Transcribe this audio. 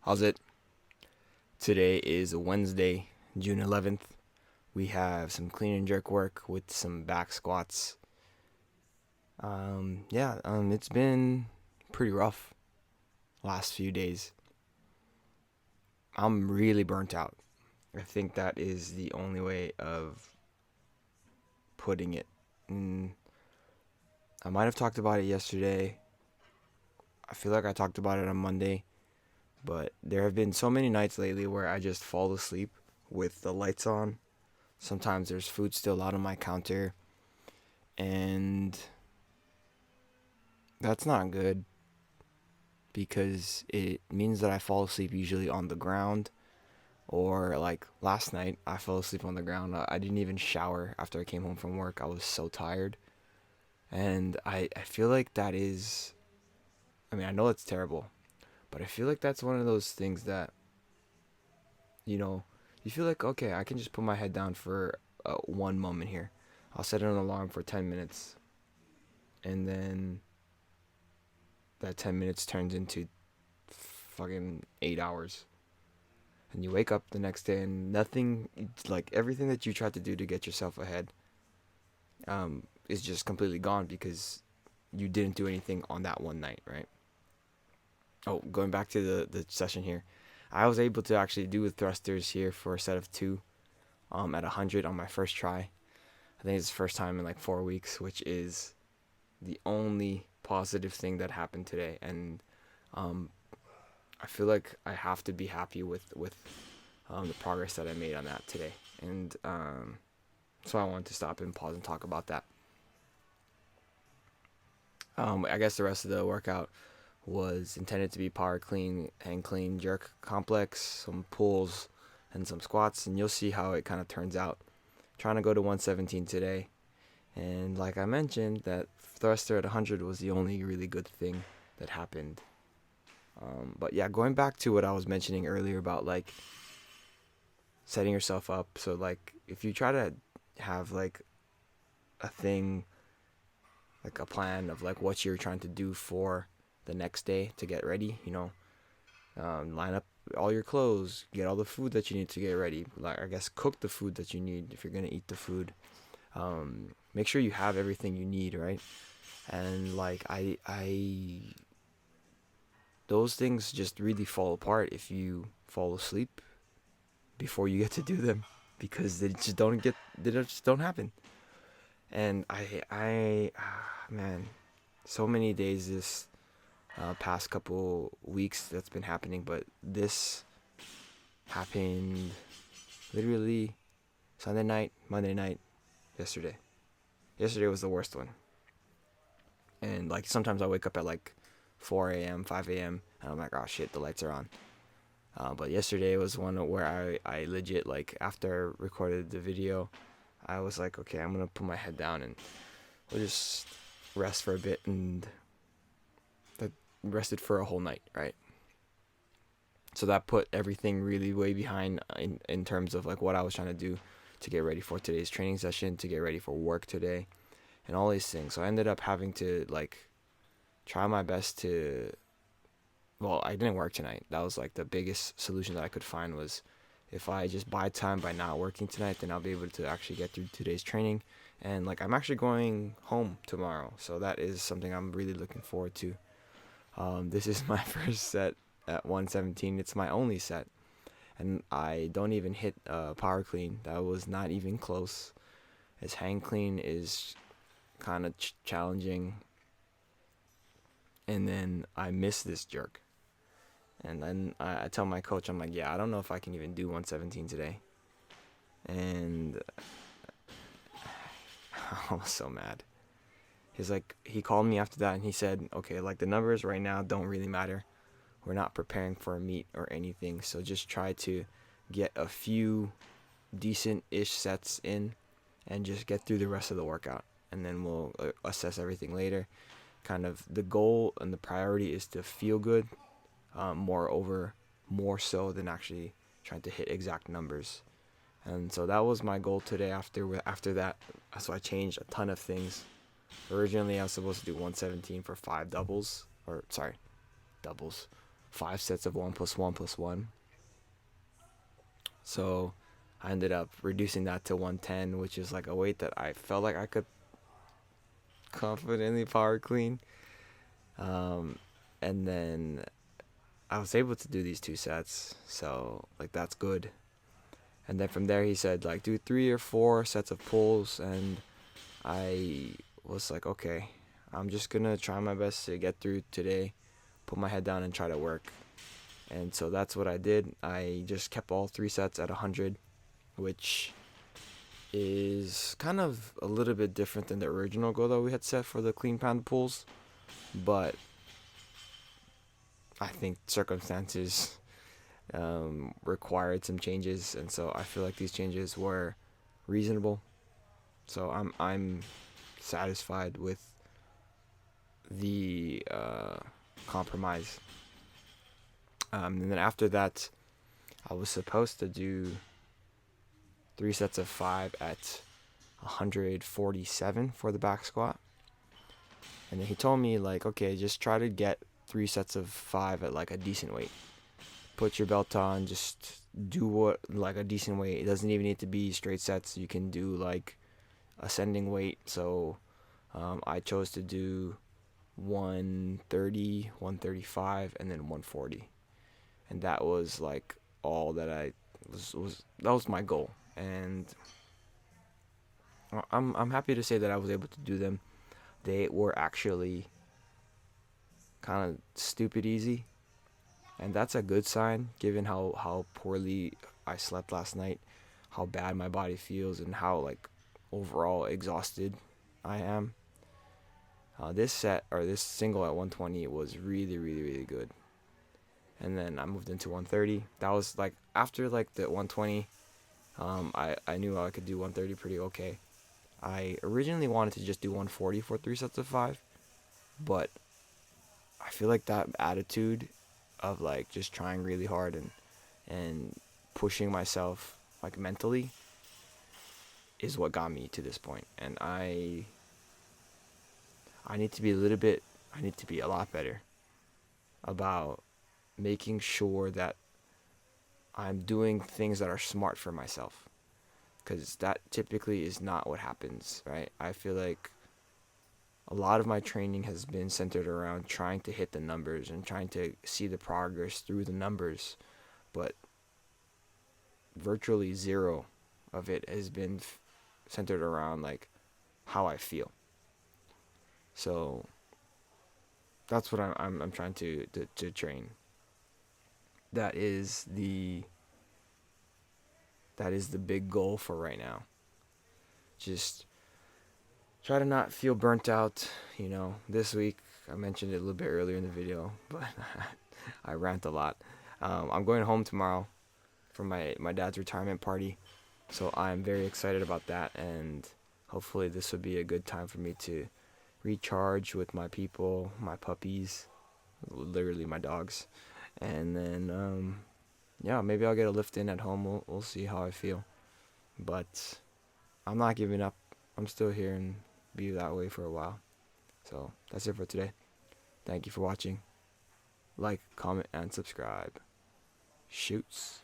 How's it? Today is Wednesday, June 11th. We have some clean and jerk work with some back squats. It's been pretty rough last few days. I'm really burnt out. I think that is the only way of putting it. Mm, I might have talked about it yesterday. I feel like I talked about it on Monday, but there have been so many nights lately where I just fall asleep with the lights on. Sometimes there's food still out on my counter, and that's not good because it means that I fall asleep usually on the ground. Or like last night, I fell asleep on the ground. I didn't even shower after I came home from work. I was so tired. And I feel like that is, I mean, I know it's terrible, but I feel like that's one of those things that, you know, you feel like, okay, I can just put my head down for one moment here. I'll set an alarm for 10 minutes. And then that 10 minutes turns into fucking 8 hours. And you wake up the next day and nothing, like everything that you tried to do to get yourself ahead, is just completely gone because you didn't do anything on that one night, right? Oh, going back to the session here, I was able to actually do with thrusters here for a set of two, at 100 on my first try. I think it's the first time in like 4 weeks, which is the only positive thing that happened today. And um, I feel like I have to be happy with the progress that I made on that today. And so I wanted to stop and pause and talk about that. I guess the rest of the workout was intended to be power clean, hang clean, jerk complex, some pulls, and some squats, and you'll see how it kind of turns out. Trying to go to 117 today, and like I mentioned, that thruster at 100 was the only really good thing that happened. But yeah, going back to what I was mentioning earlier about like setting yourself up. So like if you try to have like a thing, like a plan of like what you're trying to do for the next day to get ready, line up all your clothes, get all the food that you need to get ready. Like I guess cook the food that you need if you're gonna eat the food. Make sure you have everything you need, right? And like I those things just really fall apart if you fall asleep before you get to do them because they just don't happen. And man, so many days this past couple weeks that's been happening, but this happened literally Sunday night, Monday night, yesterday. Yesterday was the worst one. And like sometimes I wake up at like 4 a.m., 5 a.m., and I'm like, oh shit, the lights are on. But yesterday was one where I legit, like, after I recorded the video, I was like, okay, I'm going to put my head down and we'll just rest for a bit. And that rested for a whole night, right? So that put everything really way behind in terms of, like, what I was trying to do to get ready for today's training session, to get ready for work today, and all these things. So I ended up having to, like, try my best to well, I didn't work tonight. That was like the biggest solution that I could find was if I just buy time by not working tonight, then I'll be able to actually get through today's training. And like I'm actually going home tomorrow, so that is something I'm really looking forward to. This is my first set at 117. It's my only set, and I don't even hit power clean. That was not even close. As hang clean is kind of challenging, and then I missed this jerk. And then I tell my coach, I'm like, yeah, I don't know if I can even do 117 today. And I was so mad. He called me after that and he said, okay, like the numbers right now don't really matter. We're not preparing for a meet or anything. So just try to get a few decent-ish sets in and just get through the rest of the workout. And then we'll assess everything later. Kind of the goal and the priority is to feel good, more so than actually trying to hit exact numbers. And so that was my goal today. After that, so I changed a ton of things. Originally, I was supposed to do 117 for 5 doubles, doubles. 5 sets of 1+1+1. So I ended up reducing that to 110, which is like a weight that I felt like I could confidently power clean. And then I was able to do these 2 sets, so like that's good. And then from there he said like do 3 or 4 sets of pulls, and I was like, okay, I'm just gonna try my best to get through today, put my head down and try to work. And so that's what I did. I just kept all 3 sets at 100, which is kind of a little bit different than the original goal that we had set for the clean pound pulls, but I think circumstances required some changes, and so I feel like these changes were reasonable. So I'm satisfied with the compromise. And then after that, I was supposed to do 3 sets of 5 at 147 for the back squat. And then he told me like, okay, just try to get 3 sets of 5 at like a decent weight. Put your belt on, just do what like a decent weight. It doesn't even need to be straight sets. You can do like ascending weight. So I chose to do 130, 135, and then 140. And that was like all that I was that was my goal. And I'm happy to say that I was able to do them. They were actually kind of stupid easy, and that's a good sign given how poorly I slept last night, how bad my body feels, and how like overall exhausted I am. This set or this single at 120 was really really really good. And then I moved into 130. That was like after like the 120, I knew I could do 130 pretty okay. I originally wanted to just do 140 for 3 sets of 5, but I feel like that attitude of like just trying really hard and pushing myself like mentally is what got me to this point. And I need to be I need to be a lot better about making sure that I'm doing things that are smart for myself, because that typically is not what happens, right? I feel like a lot of my training has been centered around trying to hit the numbers and trying to see the progress through the numbers, but virtually zero of it has been centered around like how I feel. So that's what I'm trying to train. That is the big goal for right now. Just try to not feel burnt out. This week I mentioned it a little bit earlier in the video, but I rant a lot. I'm going home tomorrow for my dad's retirement party, so I'm very excited about that, and hopefully this will be a good time for me to recharge with my people, my puppies, literally my dogs, and then yeah, maybe I'll get a lift in at home. We'll see how I feel, but I'm not giving up. I'm still here and be that way for a while. So that's it for today. Thank you for watching. Like, comment, and subscribe. Shoots.